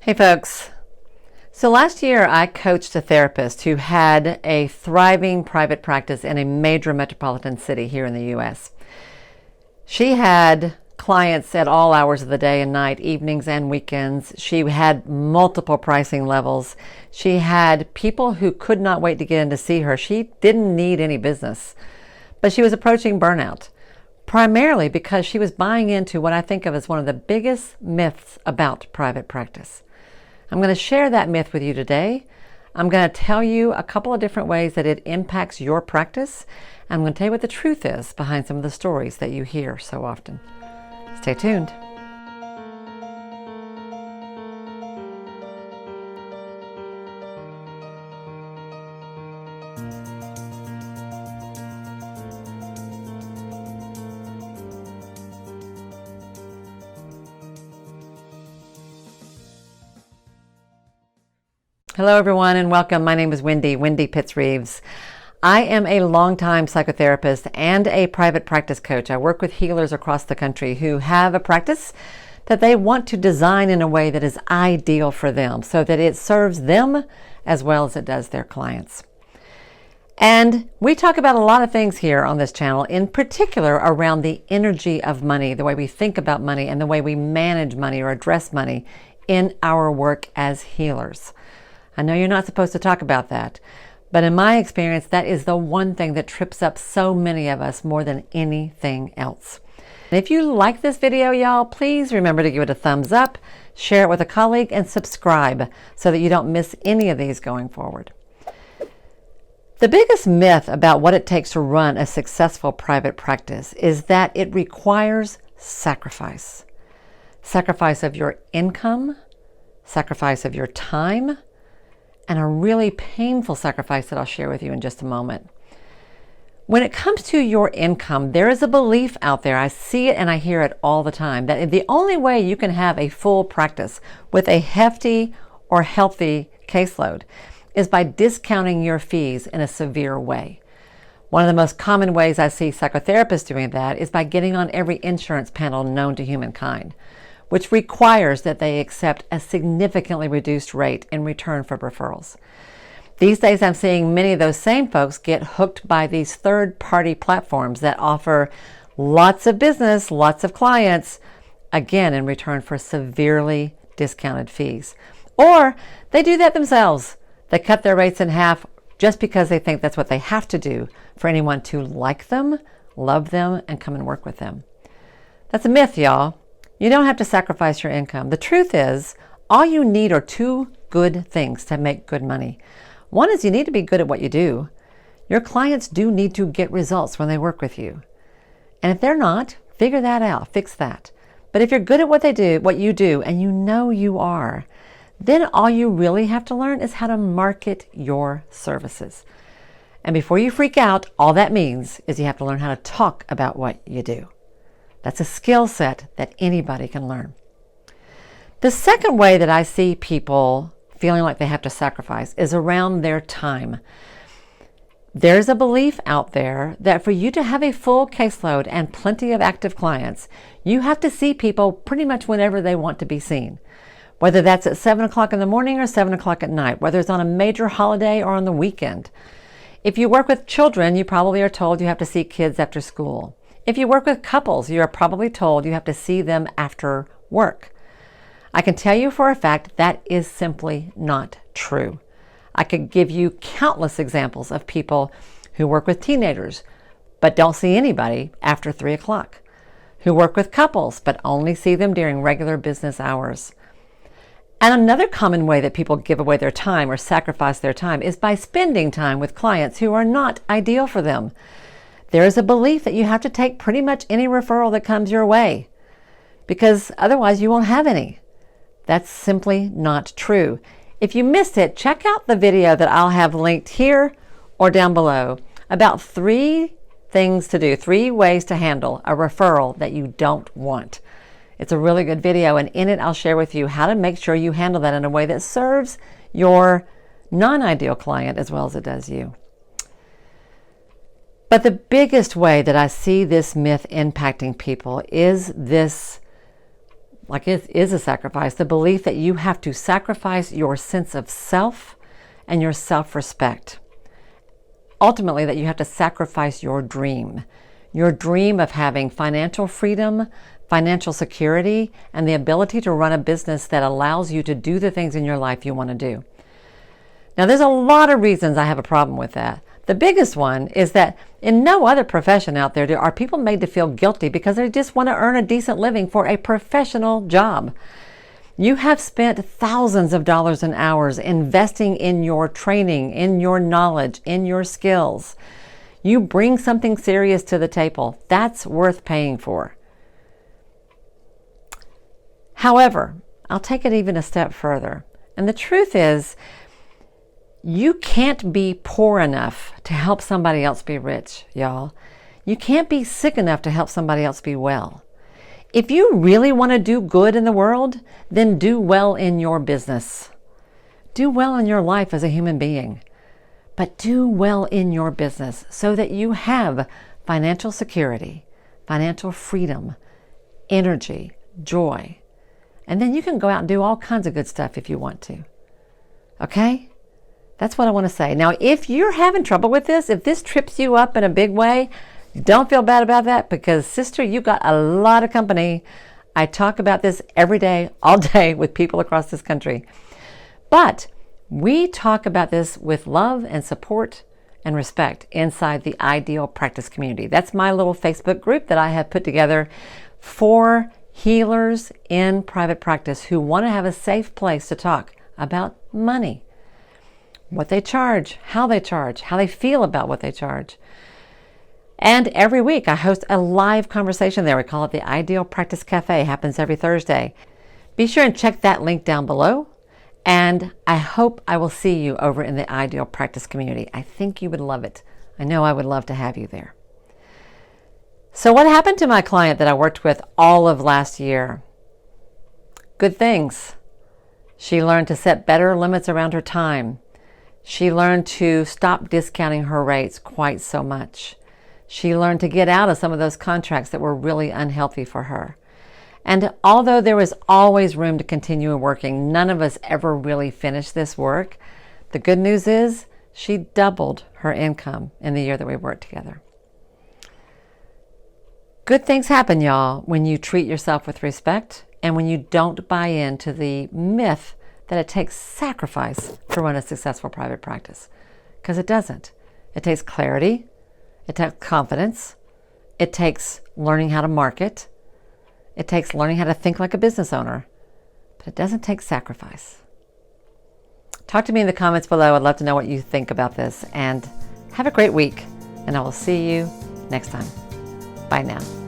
Hey folks, so last year I coached a therapist who had a thriving private practice in a major metropolitan city here in the US. She had clients at all hours of the day and night, evenings and weekends. She had multiple pricing levels. She had people who could not wait to get in to see her. She didn't need any business, but she was approaching burnout, primarily because she was buying into what I think of as one of the biggest myths about private practice. I'm going to share that myth with you today. I'm going to tell you a couple of different ways that it impacts your practice. I'm going to tell you what the truth is behind some of the stories that you hear so often. Stay tuned. Hello everyone and welcome. My name is Wendy Pitts-Reeves. I am a longtime psychotherapist and a private practice coach. I work with healers across the country who have a practice that they want to design in a way that is ideal for them so that it serves them as well as it does their clients. And we talk about a lot of things here on this channel, in particular around the energy of money, the way we think about money and the way we manage money or address money in our work as healers. I know you're not supposed to talk about that, but in my experience, that is the one thing that trips up so many of us more than anything else. And if you like this video, y'all, please remember to give it a thumbs up, share it with a colleague, and subscribe so that you don't miss any of these going forward. The biggest myth about what it takes to run a successful private practice is that it requires sacrifice. Sacrifice of your income, sacrifice of your time, and a really painful sacrifice that I'll share with you in just a moment. When it comes to your income, there is a belief out there, I see it and I hear it all the time, that the only way you can have a full practice with a hefty or healthy caseload is by discounting your fees in a severe way. One of the most common ways I see psychotherapists doing that is by getting on every insurance panel known to humankind, which requires that they accept a significantly reduced rate in return for referrals. These days, I'm seeing many of those same folks get hooked by these third-party platforms that offer lots of business, lots of clients, again, in return for severely discounted fees. Or they do that themselves. They cut their rates in half just because they think that's what they have to do for anyone to like them, love them, and come and work with them. That's a myth, y'all. You don't have to sacrifice your income. The truth is, all you need are two good things to make good money. One is you need to be good at what you do. Your clients do need to get results when they work with you. And if they're not, figure that out, fix that. But if you're good at what you do, and you know you are, then all you really have to learn is how to market your services. And before you freak out, all that means is you have to learn how to talk about what you do. That's a skill set that anybody can learn. The second way that I see people feeling like they have to sacrifice is around their time. There's a belief out there that for you to have a full caseload and plenty of active clients, you have to see people pretty much whenever they want to be seen. Whether that's at 7 o'clock in the morning or 7 o'clock at night, whether it's on a major holiday or on the weekend. If you work with children, you probably are told you have to see kids after school. If you work with couples, you are probably told you have to see them after work. I can tell you for a fact that is simply not true. I could give you countless examples of people who work with teenagers but don't see anybody after 3 o'clock, who work with couples but only see them during regular business hours. And another common way that people give away their time or sacrifice their time is by spending time with clients who are not ideal for them. There is a belief that you have to take pretty much any referral that comes your way because otherwise you won't have any. That's simply not true. If you missed it, check out the video that I'll have linked here or down below about 3 things to do, 3 ways to handle a referral that you don't want. It's a really good video, and in it I'll share with you how to make sure you handle that in a way that serves your non-ideal client as well as it does you. But the biggest way that I see this myth impacting people is this like it is a sacrifice, the belief that you have to sacrifice your sense of self and your self-respect. Ultimately, that you have to sacrifice your dream of having financial freedom, financial security, and the ability to run a business that allows you to do the things in your life you want to do. Now, there's a lot of reasons I have a problem with that. The biggest one is that in no other profession out there are people made to feel guilty because they just want to earn a decent living for a professional job. You have spent thousands of dollars and hours investing in your training, in your knowledge, in your skills. You bring something serious to the table. That's worth paying for. However, I'll take it even a step further. And the truth is, you can't be poor enough to help somebody else be rich, y'all. You can't be sick enough to help somebody else be well. If you really want to do good in the world, then do well in your business. Do well in your life as a human being. But do well in your business so that you have financial security, financial freedom, energy, joy. And then you can go out and do all kinds of good stuff if you want to. Okay? That's what I want to say. Now, if you're having trouble with this, if this trips you up in a big way, don't feel bad about that because, sister, you got a lot of company. I talk about this every day, all day with people across this country. But we talk about this with love and support and respect inside the Ideal Practice community. That's my little Facebook group that I have put together for healers in private practice who want to have a safe place to talk about money, what they charge, how they feel about what they charge. And every week I host a live conversation there. We call it the Ideal Practice Cafe. It happens every Thursday. Be sure and check that link down below. And I hope I will see you over in the Ideal Practice community. I think you would love it. I know I would love to have you there. So what happened to my client that I worked with all of last year? Good things. She learned to set better limits around her time. She learned to stop discounting her rates quite so much. She learned to get out of some of those contracts that were really unhealthy for her. And although there was always room to continue working, none of us ever really finished this work. The good news is she doubled her income in the year that we worked together. Good things happen, y'all, when you treat yourself with respect and when you don't buy into the myth that it takes sacrifice to run a successful private practice. Because it doesn't. It takes clarity. It takes confidence. It takes learning how to market. It takes learning how to think like a business owner. But it doesn't take sacrifice. Talk to me in the comments below. I'd love to know what you think about this. And have a great week. And I will see you next time. Bye now.